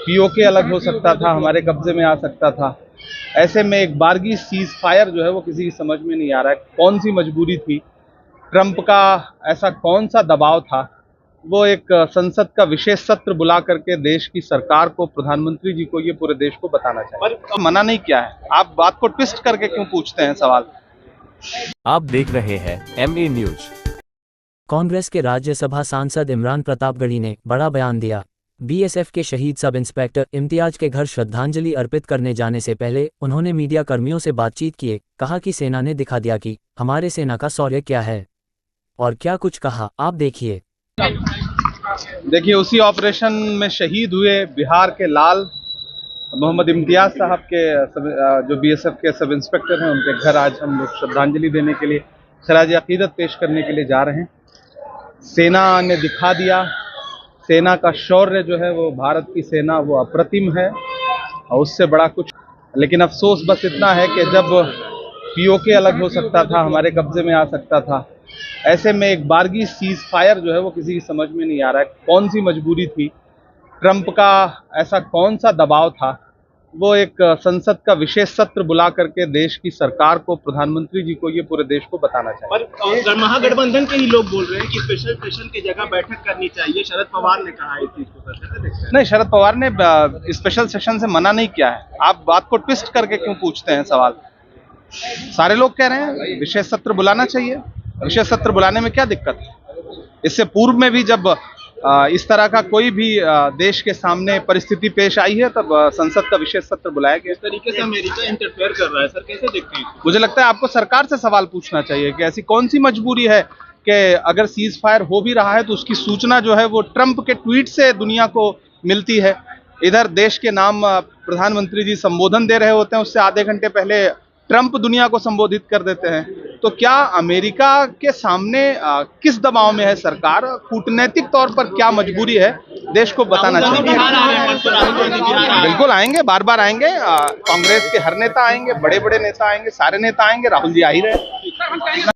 PoK अलग हो सकता था, हमारे कब्जे में आ सकता था। ऐसे में एक बारगी सीज फायर जो है वो किसी की समझ में नहीं आ रहा है। कौन सी मजबूरी थी, ट्रंप का ऐसा कौन सा दबाव था, वो एक संसद का विशेष सत्र बुला करके देश की सरकार को, प्रधानमंत्री जी को, ये पूरे देश को बताना चाहिए। तो मना नहीं किया है, आप बात को ट्विस्ट करके क्यों पूछते हैं सवाल? आप देख रहे हैं MA न्यूज। कांग्रेस के राज्यसभा सांसद इमरान प्रतापगढ़ी ने बड़ा बयान दिया। बीएसएफ के शहीद सब इंस्पेक्टर इम्तियाज के घर श्रद्धांजलि अर्पित करने जाने से पहले उन्होंने मीडिया कर्मियों से बातचीत किए। कहा कि सेना ने दिखा दिया कि हमारे सेना का शौर्य क्या है। और क्या कुछ कहा, आप देखिए। देखिए, उसी ऑपरेशन में शहीद हुए बिहार के लाल मोहम्मद इम्तियाज साहब के जो बीएसएफ के सब इंस्पेक्टर हैं, उनके घर आज हम लोग श्रद्धांजलि देने के लिए, खराज अकीदत पेश करने के लिए जा रहे हैं। सेना ने दिखा दिया, सेना का शौर्य जो है वो, भारत की सेना वो अप्रतिम है और उससे बड़ा कुछ। लेकिन अफसोस बस इतना है कि जब पीओके अलग हो सकता था, हमारे कब्जे में आ सकता था, ऐसे में एक बारगी सीज फायर जो है वो किसी की समझ में नहीं आ रहा है। कौन सी मजबूरी थी, ट्रंप का ऐसा कौन सा दबाव था, वो एक संसद का विशेष सत्र बुला करके देश की सरकार को, प्रधानमंत्री जी को, ये पूरे देश को बताना चाहिए। पर महागठबंधन के ही लोग बोल रहे हैं कि स्पेशल सेशन की जगह बैठक करनी चाहिए। शरद पवार ने कहा इस चीज को, सर नहीं, शरद पवार ने स्पेशल सेशन से मना नहीं किया है। आप बात को ट्विस्ट करके क्यों पूछते हैं सवाल? सारे लोग कह रहे हैं विशेष सत्र बुलाना चाहिए। विशेष सत्र बुलाने में क्या दिक्कत है? इससे पूर्व में भी जब इस तरह का कोई भी देश के सामने परिस्थिति पेश आई है, तब संसद का विशेष सत्र बुलाया गया। इस तरीके से अमेरिका इंटरफेयर कर रहा है, सर कैसे देखते हैं? मुझे लगता है आपको सरकार से सवाल पूछना चाहिए कि ऐसी कौन सी मजबूरी है कि अगर सीज फायर हो भी रहा है तो उसकी सूचना जो है वो ट्रंप के ट्वीट से दुनिया को मिलती है। इधर देश के नाम प्रधानमंत्री जी संबोधन दे रहे होते हैं, उससे आधे घंटे पहले ट्रंप दुनिया को संबोधित कर देते हैं। तो क्या अमेरिका के सामने किस दबाव में है सरकार? कूटनैतिक तौर पर क्या मजबूरी है, देश को बताना चाहिए। बिल्कुल आएंगे, बार बार आएंगे। कांग्रेस के हर नेता आएंगे, बड़े बड़े नेता आएंगे, सारे नेता आएंगे, राहुल जी आ ही रहे हैं।